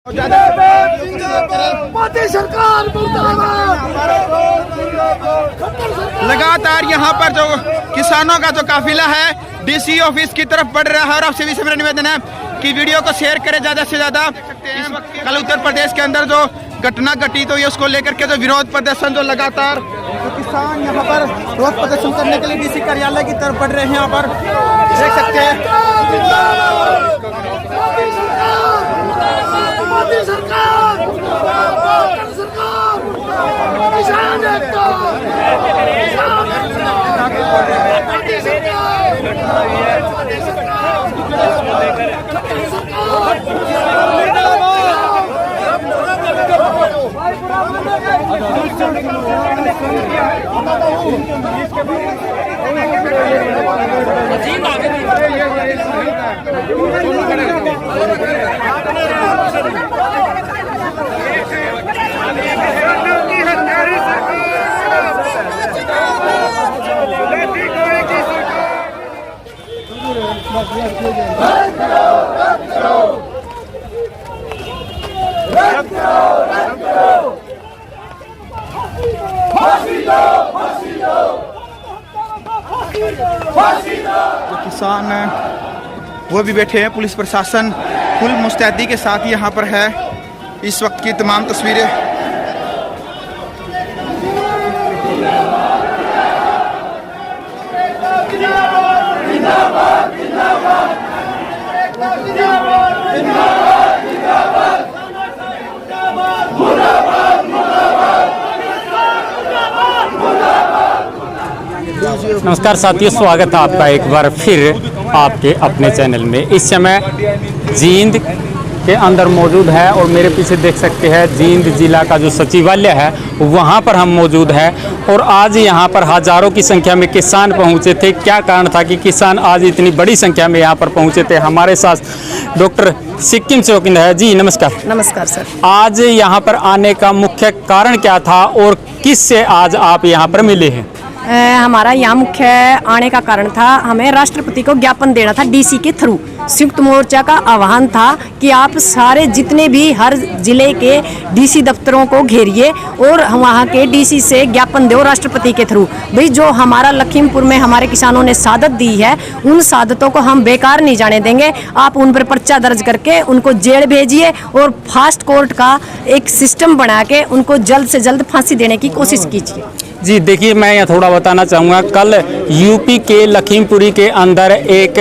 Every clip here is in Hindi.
मोदी सरकार लगातार यहाँ पर जो किसानों का जो काफिला है डीसी ऑफिस की तरफ बढ़ रहा है और आपसे भी मेरा निवेदन है कि वीडियो को शेयर करें ज्यादा से ज्यादा। कल उत्तर प्रदेश के अंदर जो घटना घटी तो ये उसको लेकर के जो विरोध प्रदर्शन जो लगातार तो किसान यहाँ पर विरोध प्रदर्शन करने के लिए डीसी कार्यालय की तरफ बढ़ रहे हैं। यहाँ पर देख सकते हैं मोदी सरकार किसान किसान हैं वो भी बैठे हैं। पुलिस प्रशासन फुल मुस्तैदी के साथ यहाँ पर है। इस वक्त की तमाम तस्वीरें नमस्कार साथियों, स्वागत है आपका एक बार फिर आपके अपने चैनल में। इस समय जींद के अंदर मौजूद है और मेरे पीछे देख सकते हैं जींद जिला का जो सचिवालय है वहाँ पर हम मौजूद हैं। और आज यहाँ पर हज़ारों की संख्या में किसान पहुँचे थे। क्या कारण था कि किसान आज इतनी बड़ी संख्या में यहाँ पर पहुँचे थे? हमारे साथ डॉक्टर सिक्किम से वकील है जी। नमस्कार। नमस्कार सर। आज यहाँ पर आने का मुख्य कारण क्या था और किस से आज आप यहाँ पर मिले हैं? हमारा यहाँ मुख्य आने का कारण था, हमें राष्ट्रपति को ज्ञापन देना था डीसी के थ्रू। संयुक्त मोर्चा का आह्वान था कि आप सारे जितने भी हर जिले के डीसी दफ्तरों को घेरिए और वहाँ के डीसी से ज्ञापन दो राष्ट्रपति के थ्रू। भाई जो हमारा लखीमपुर में हमारे किसानों ने शहादत दी है उन शहादतों को हम बेकार नहीं जाने देंगे। आप उन पर पर्चा दर्ज करके उनको जेल भेजिए और फास्ट कोर्ट का एक सिस्टम बना के उनको जल्द से जल्द फांसी देने की कोशिश कीजिए। जी देखिए, मैं यहाँ थोड़ा बताना चाहूँगा। कल यूपी के लखीमपुरी के अंदर एक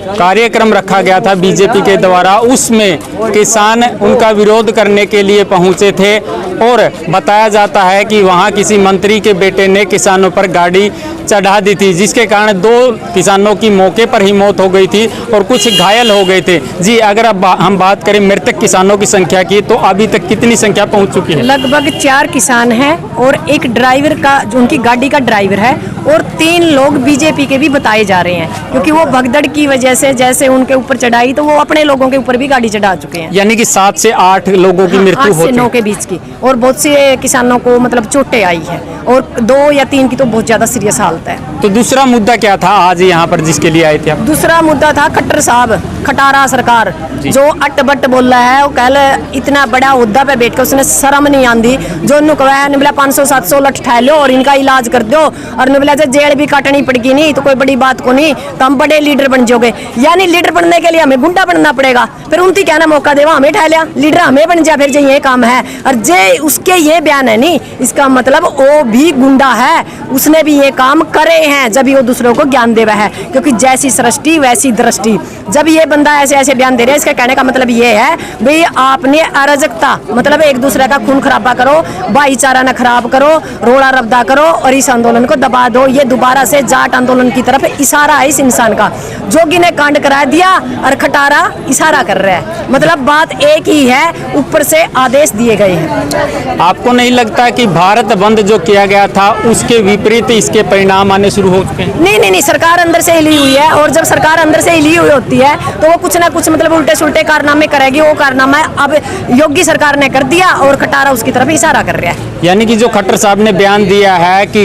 कार्यक्रम रखा गया था बीजेपी के द्वारा। उसमें किसान उनका विरोध करने के लिए पहुंचे थे और बताया जाता है कि वहां किसी मंत्री के बेटे ने किसानों पर गाड़ी चढ़ा दी थी, जिसके कारण 2 किसानों की मौके पर ही मौत हो गई थी और कुछ घायल हो गए थे। जी अगर अब हम बात करें मृतक किसानों की संख्या की तो अभी तक कितनी संख्या पहुंच चुकी है? लगभग 4 किसान हैं और एक ड्राइवर का जो उनकी गाड़ी का ड्राइवर है और 3 लोग बीजेपी के भी बताए जा रहे हैं, क्योंकि वो भगदड़ की वजह से जैसे उनके ऊपर चढ़ाई तो वो अपने लोगों के ऊपर भी गाड़ी चढ़ा चुके हैं। यानी कि 7 से 8 लोगों की मृत्यु 8 से 9 के बीच की, और बहुत से किसानों को मतलब चोटें आई है और 2 या 3 की तो बहुत ज्यादा सीरियस हालत है। तो दूसरा मुद्दा क्या था आज यहाँ पर जिसके लिए आए थे आप? दूसरा मुद्दा था खट्टर साहब, खटारा सरकार जो अट बट बोल रहा है। वो कल इतना बड़ा हुद्दा पे बैठ कर उसने शर्म नहीं आंदी जो निबला 500-700 लठ ठा लो और इनका इलाज कर दो और निबला जेल भी काटनी पड़ेगी नहीं तो कोई बड़ी बात को नहीं, तो हम बड़े लीडर बन जाओगे। यानी लीडर बनने के लिए हमें गुंडा बनना पड़ेगा। फिर उनकी कहना मौका देवा हमें ठा लिया, लीडर हमें बन जा, फिर जो ये काम है। और जे उसके ये बयान है नहीं, इसका मतलब वो भी गुंडा है, उसने भी ये काम करे हैं जब वो दूसरों को ज्ञान देवा है। क्योंकि जैसी सृष्टि वैसी दृष्टि। जब ये बंदा ऐसे ऐसे बयान दे रहा है, इसका कहने का मतलब ये है भाई आपने अराजकता मतलब एक दूसरे का खून खराबा करो, भाईचारा न खराब करो, रोड़ा रब्दा करो और इस आंदोलन को दबा दो। ये दोबारा से जाट आंदोलन की तरफ इशारा है इस इंसान का। जोगी ने कांड करा दिया और खटारा इशारा कर रहा है, मतलब बात एक ही है, ऊपर से आदेश दिए गए हैं। आपको नहीं लगता कि भारत बंद जो किया गया था उसके विपरीत इसके परिणाम आने शुरू हो चुके हैं? नहीं, सरकार अंदर से हिली हुई है और जब सरकार अंदर से हिली हुई होती है तो तो वो कुछ ना कुछ मतलब उल्टे सुल्टे कारनामे करेगी। वो कारनामा अब योगी सरकार ने कर दिया और खटारा उसकी तरफ इशारा कर रहा है। यानी कि जो खट्टर साहब ने बयान दिया है कि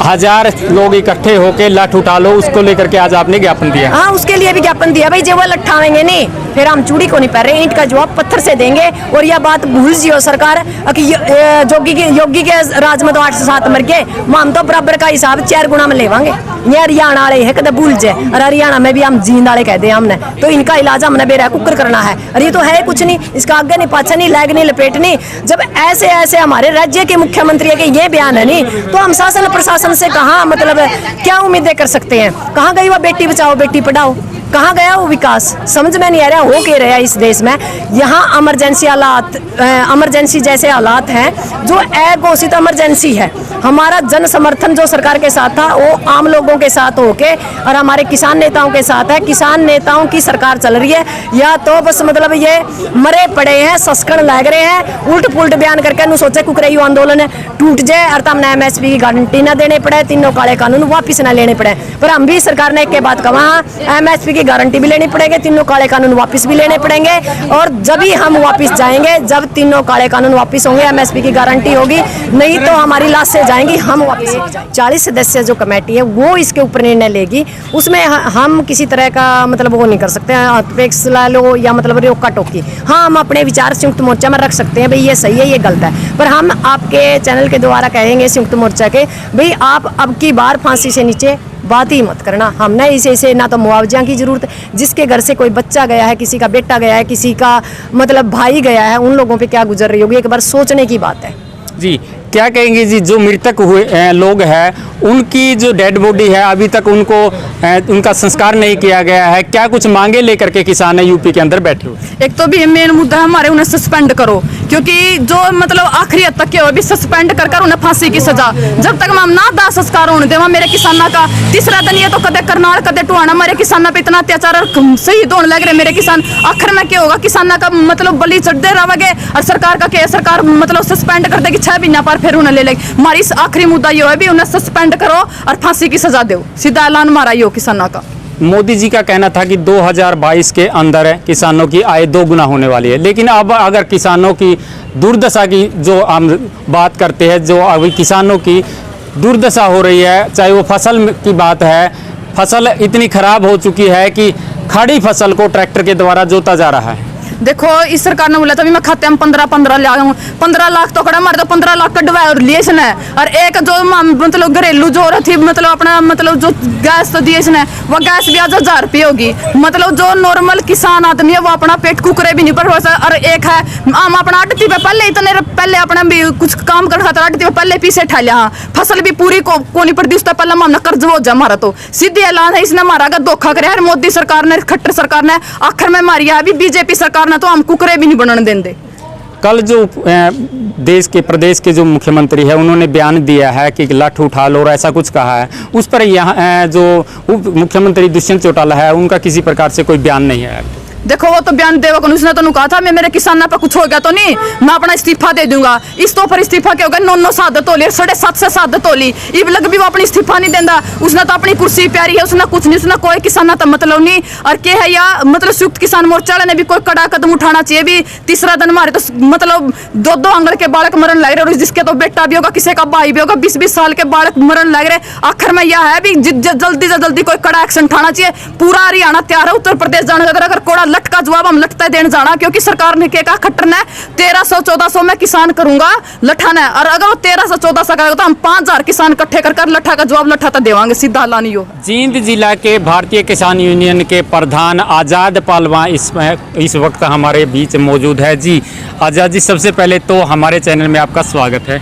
1000 लोग इकट्ठे होकर लठ उठा लो, उसको लेकर के आज आपने ज्ञापन दिया। हाँ, उसके लिए भी ज्ञापन दिया भाई। जब वो लट्ठावेंगे नहीं फिर हम चूड़ी को नहीं पहन रहे, ईंट का जवाब पत्थर से देंगे। और यह बात भूल जियो सरकार कि योगी के राज में तो 8 से 7 मर गए, हम तो बराबर का हिसाब 4 गुना में लेवांगे। ये हरियाणा वाले है कदे भूल जाए, और हरियाणा में भी हम जींद वाले कहते हैं हमने, तो इनका इलाज हमने बेरा कुकर करना है। और ये तो है कुछ नहीं, इसका आगे नहीं पाछा नहीं, लैग नहीं लपेट नहीं। जब ऐसे ऐसे हमारे राज्य के मुख्यमंत्री के ये बयान है नहीं, तो हम शासन प्रशासन से कहाँ मतलब क्या उम्मीदें कर सकते हैं? कहाँ गई वो बेटी बचाओ बेटी पढ़ाओ, कहाँ गया वो विकास? समझ में नहीं आ रहा हो क्या रहा है इस देश में। यहाँ इमरजेंसी हालात, इमरजेंसी जैसे हालात हैं जो अघोषित इमरजेंसी है। हमारा जन समर्थन जो सरकार के साथ था वो आम लोगों के साथ होके और हमारे किसान नेताओं के साथ है। किसान नेताओं की सरकार चल रही है, या तो बस मतलब ये मरे पड़े हैं, सस्कण लग रहे हैं, उल्ट पुल्ट बयान करके नु सोचे कुकरेयू आंदोलन टूट जाए और तमने MSP की गारंटी ना देने पड़े, तीनों काले कानून वापिस ना लेने पड़े। पर हम भी सरकार ने एक के बाद कहा MSP की गारंटी भी लेनी पड़ेगी, तीनों काले कानून वापस भी लेने पड़ेंगे। और जब ही हम वापस जाएंगे, जब तीनों काले कानून वापस होंगे, MSP की गारंटी होगी, नहीं तो हमारी लाश से जाएंगी हम वापस। 40 सदस्य जो कमेटी है वो इसके ऊपर निर्णय लेगी। उसमें हम किसी तरह का मतलब वो नहीं कर सकते अपेक्ष ला लो या मतलब रोका टोकी। हाँ, हम अपने विचार संयुक्त मोर्चा में रख सकते हैं, भाई ये सही है ये गलत है, पर हम आपके चैनल के द्वारा कहेंगे संयुक्त मोर्चा के, भाई आप अब की बार फांसी से नीचे बात ही मत करना। हमने इसे ना तो मुआवजा की जरूरत है, जिसके घर से कोई बच्चा गया है, किसी का बेटा गया है, किसी का मतलब भाई गया है, उन लोगों पे क्या गुजर रही होगी, एक बार सोचने की बात है। जी क्या कहेंगे जी, जो मृतक हुए लोग हैं उनकी जो डेड बॉडी है अभी तक उनको उनका संस्कार नहीं किया गया है, क्या कुछ मांगे लेकर के किसान यूपी के अंदर बैठे हुए? एक तो भी मेन मुद्दा है हमारे, उन्हें सस्पेंड करो, क्योंकि जो मतलब आखिरी हद तक के भी सस्पेंड कर उन्हें फांसी की सजा। जब तक हम ना दाह संस्कार होने देवा मेरे किसानों का। तीसरा दिन ये तो कदे करनाल कदे टुहाना मेरे किसानों पे इतना अत्याचार शहीद होने लग रहे मेरे किसान। आखिर में क्या होगा? किसानों का मतलब बलि चढ़ते रहोगे और सरकार का क्या, सरकार मतलब सस्पेंड कर देगी 6 महीना पर फिर उन्हें ले लेगी। हमारी आखिरी मुद्दा ये है भी उन्हें सस्पेंड करो और फांसी की सजा दो, सीधा ऐलान मारा यो किसानों का। मोदी जी का कहना था कि 2022 के अंदर किसानों की आय 2 गुना होने वाली है, लेकिन अब अगर किसानों की दुर्दशा की जो हम बात करते हैं, जो अभी किसानों की दुर्दशा हो रही है, चाहे वो फसल की बात है, फसल इतनी खराब हो चुकी है कि खड़ी फसल को ट्रैक्टर के द्वारा जोता जा रहा है। देखो इस सरकार ने बोला था मैं खाते में 15 लाख 15 लाख तो कड़ा मार दो, 15 लाख कटवाया और लिए इसने। और एक जो मतलब घरेलू जो थी मतलब अपना मतलब जो गैस तो दिए इसने, वो गैस भी आज 1000 रुपये होगी। मतलब जो नॉर्मल किसान आदमी है वो अपना पेट कुकरे भी नहीं पड़ रहा। और एक है हम अपना आड़ती पे पहले इतने पहले अपना भी कुछ काम कर खाता आड़ती पे पहले पीछे ठा लिया। हाँ, फसल भी पूरी को नहीं पड़ती, उससे पहले हमने कर्ज हो जा मारा। तो सीधे ऐलान है इसने मारा का धोखा करे मोदी सरकार ने, खट्टर सरकार ने, आखिर में मारी है अभी बीजेपी सरकार ना, तो हम कुकरे भी नहीं बनने देंगे। कल जो देश के प्रदेश के जो मुख्यमंत्री है उन्होंने बयान दिया है कि लठ उठा लो और ऐसा कुछ कहा है, उस पर यहाँ जो उप मुख्यमंत्री दुष्यंत चौटाला है उनका किसी प्रकार से कोई बयान नहीं है। देखो वो तो बयान देवा को उसने तो कहा था मैं मेरे किसानों पर कुछ हो गया तो नहीं मैं अपना इस्तीफा दे दूंगा। इस तो पर इस्तीफा क्या होगा? 9 शहादत होली 7.5 से शहादत होली इब लग भी वो अपनी इस्तीफा नहीं देता। उसने तो अपनी कुर्सी प्यारी है, उसने कुछ नहीं, उसने कोई किसान तो मतलब नहीं। और क्या है या मतलब संयुक्त किसान मोर्चा ने भी कोई कड़ा कदम उठाना चाहिए। भी तीसरा दिन मारे तो मतलब 2 आंगन के बालक मरण लग रहे, और जिसके तो बेटा भी होगा, किसी का भाई भी होगा, 20-20 साल के बालक मरण लग रहे। आखिर में यह है भी जल्दी से जल्दी कोई कड़ा एक्शन उठाना चाहिए। पूरा हरियाणा तैयार है उत्तर प्रदेश जाने का, अगर कोड़ा लट का जवाब हम देने जाना, क्योंकि सरकार ने कहा खट्टर ने 1300-1400 में किसान करूंगा लठाना, और अगर वो 1300-1400 करेगा तो हम 5000 किसान इकट्ठे कर लठा का जवाब लठाता देवांगे सीधा लानी हो। जींद जिला के भारतीय किसान यूनियन के प्रधान आजाद पालवा इस वक्त हमारे बीच मौजूद है। जी आजाद जी, सबसे पहले तो हमारे चैनल में आपका स्वागत है।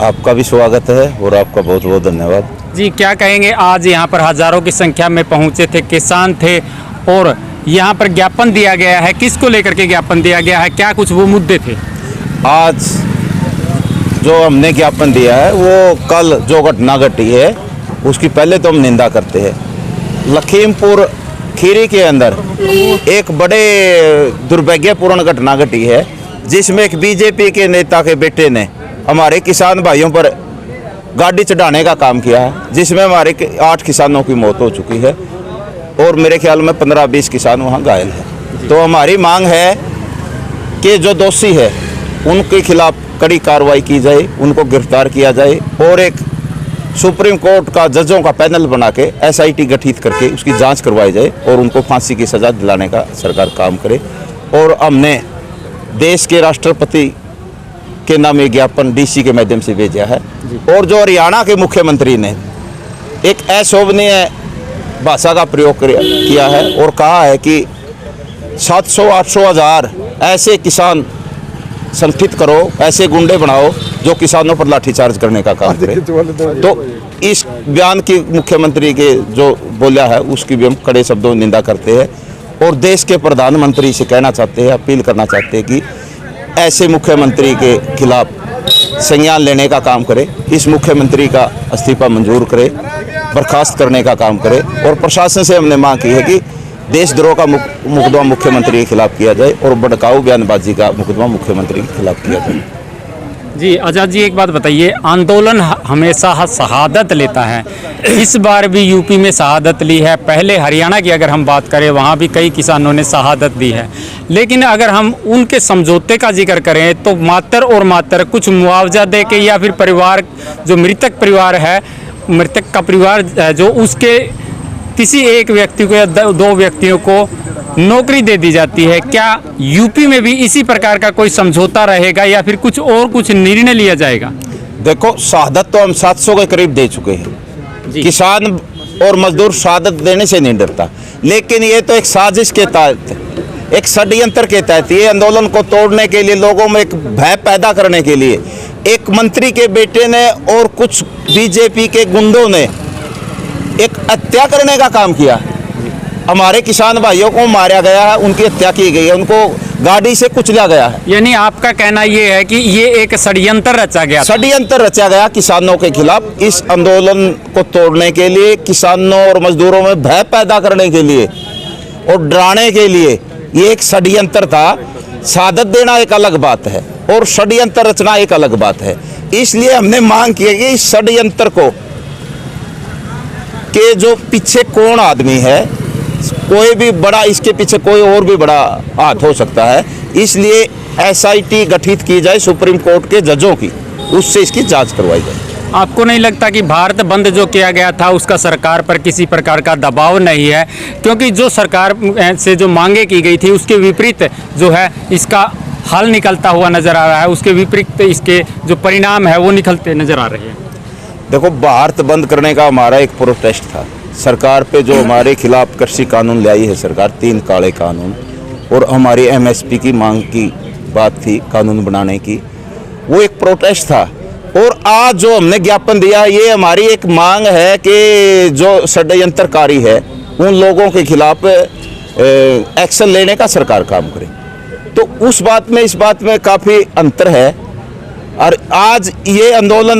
आपका भी स्वागत है और आपका बहुत बहुत धन्यवाद। जी क्या कहेंगे, आज यहाँ पर हजारों की संख्या में पहुँचे थे, किसान थे और यहाँ पर ज्ञापन दिया गया है, किसको लेकर के ज्ञापन दिया गया है, क्या कुछ वो मुद्दे थे? आज जो हमने ज्ञापन दिया है वो कल जो घटना घटी है उसकी पहले तो हम निंदा करते हैं। लखीमपुर खीरी के अंदर एक बड़े दुर्भाग्यपूर्ण घटना घटी है, जिसमें एक बीजेपी के नेता के बेटे ने हमारे किसान भाइयों पर गाड़ी चढ़ाने का काम किया है, जिसमें हमारे 8 किसानों की मौत हो चुकी है। और मेरे ख्याल में 15-20 किसान वहाँ घायल हैं। तो हमारी मांग है कि जो दोषी है उनके खिलाफ कड़ी कार्रवाई की जाए, उनको गिरफ्तार किया जाए और एक सुप्रीम कोर्ट का जजों का पैनल बना के SIT गठित करके उसकी जांच करवाई जाए और उनको फांसी की सज़ा दिलाने का सरकार काम करे। और हमने देश के राष्ट्रपति के नाम एक ज्ञापन DC के माध्यम से भेजा है। और जो हरियाणा के मुख्यमंत्री ने एक अशोभनीय भाषा का प्रयोग किया है और कहा है कि 700-800 हज़ार ऐसे किसान संगठित करो, ऐसे गुंडे बनाओ जो किसानों पर लाठीचार्ज करने का काम करे। तो इस बयान की मुख्यमंत्री के जो बोला है उसकी भी हम कड़े शब्दों में निंदा करते हैं और देश के प्रधानमंत्री से कहना चाहते हैं, अपील करना चाहते हैं कि ऐसे मुख्यमंत्री के खिलाफ संज्ञान लेने का काम करे, इस मुख्यमंत्री का इस्तीफा मंजूर करे, बर्खास्त करने का काम करे। और प्रशासन से हमने मांग की है कि देशद्रोह का मुकदमा मुख्यमंत्री के खिलाफ किया जाए और भड़काऊ बयानबाजी का मुकदमा मुख्यमंत्री के खिलाफ किया जाए। जी आज़ाद जी, एक बात बताइए, आंदोलन हमेशा शहादत लेता है, इस बार भी यूपी में शहादत ली है। पहले हरियाणा की अगर हम बात करें वहाँ भी कई किसानों ने शहादत दी है, लेकिन अगर हम उनके समझौते का जिक्र करें तो मात्र और मात्र कुछ मुआवजा दे के या फिर परिवार जो मृतक परिवार है, मृतक का परिवार जो उसके किसी एक व्यक्ति को या 2 व्यक्तियों को नौकरी दे दी जाती है। क्या यूपी में भी इसी प्रकार का कोई समझौता रहेगा या फिर कुछ निर्णय लिया जाएगा? देखो, शहादत तो हम 700 के करीब दे चुके हैं। किसान और मजदूर शहादत देने से नहीं डरता, लेकिन ये तो एक साजिश के तहत, एक षड्यंत्र के तहत, ये आंदोलन को तोड़ने के लिए, लोगों में एक भय पैदा करने के लिए एक मंत्री के बेटे ने और कुछ बीजेपी के गुंडों ने एक हत्या करने का काम किया। हमारे किसान भाइयों को मारा गया है, उनकी हत्या की गई है, उनको गाड़ी से कुचला गया है। यानी आपका कहना ये है कि ये एक षड्यंत्र रचा गया, षड्यंत्र रचा गया किसानों के खिलाफ, इस आंदोलन को तोड़ने के लिए, किसानों और मजदूरों में भय पैदा करने के लिए और डराने के लिए ये एक षड्यंत्र था। शहादत देना एक अलग बात है और षड्यंत्र रचना एक अलग बात है। इसलिए हमने मांग की है कि इस षड्यंत्र को के जो पीछे कौन आदमी है, कोई भी बड़ा, इसके पीछे कोई और भी बड़ा हाथ हो सकता है, इसलिए SIT गठित की जाए सुप्रीम कोर्ट के जजों की, उससे इसकी जांच करवाई जाए। आपको नहीं लगता कि भारत बंद जो किया गया था उसका सरकार पर किसी प्रकार का दबाव नहीं है? क्योंकि जो सरकार से जो मांगे की गई थी उसके विपरीत जो है इसका हल निकलता हुआ नजर आ रहा है, उसके विपरीत इसके जो परिणाम है वो निकलते नजर आ रहे हैं। देखो, भारत बंद करने का हमारा एक प्रोटेस्ट था सरकार पे, जो हमारे खिलाफ कृषि कानून लाई है सरकार, 3 काले कानून, और हमारी MSP की मांग की बात थी कानून बनाने की, वो एक प्रोटेस्ट था। और आज जो हमने ज्ञापन दिया, ये हमारी एक मांग है कि जो षड्यंत्रकारी है उन लोगों के खिलाफ एक्शन लेने का सरकार काम करे। तो उस बात में इस बात में काफ़ी अंतर है। और आज ये आंदोलन,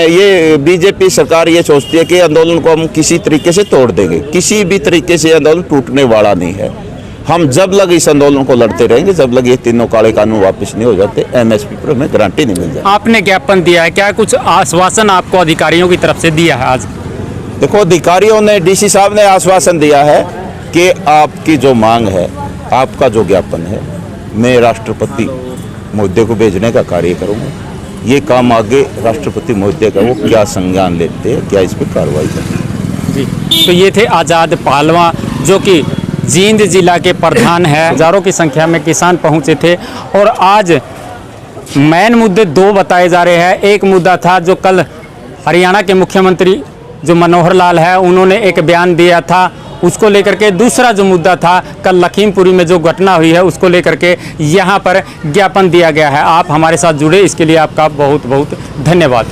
ये बीजेपी सरकार ये सोचती है कि आंदोलन को हम किसी तरीके से तोड़ देंगे। किसी भी तरीके से आंदोलन टूटने वाला नहीं है। हम जब लग इस आंदोलन को लड़ते रहेंगे, जब लग ये 3 काले कानून वापस नहीं हो जाते, MSP पर हमें गारंटी नहीं मिल जाती। आपने ज्ञापन दिया है, क्या कुछ आश्वासन आपको अधिकारियों की तरफ से दिया है आज? देखो, अधिकारियों ने, DC साहब ने आश्वासन दिया है कि आपकी जो मांग है, आपका जो ज्ञापन है, मैं राष्ट्रपति महोदय को भेजने का कार्य करूँगा। ये काम आगे राष्ट्रपति महोदय का वो क्या संज्ञान लेते हैं, क्या इस पर कार्रवाई करते हैं। जी, तो ये थे आज़ाद पहलवान जो कि जींद जिला के प्रधान है। हजारों की संख्या में किसान पहुंचे थे और आज मेन मुद्दे 2 बताए जा रहे हैं। एक मुद्दा था जो कल हरियाणा के मुख्यमंत्री जो मनोहर लाल है उन्होंने एक बयान दिया था, उसको लेकर के। दूसरा जो मुद्दा था कल लखीमपुरी में जो घटना हुई है उसको लेकर के यहाँ पर ज्ञापन दिया गया है। आप हमारे साथ जुड़े इसके लिए आपका बहुत बहुत धन्यवाद।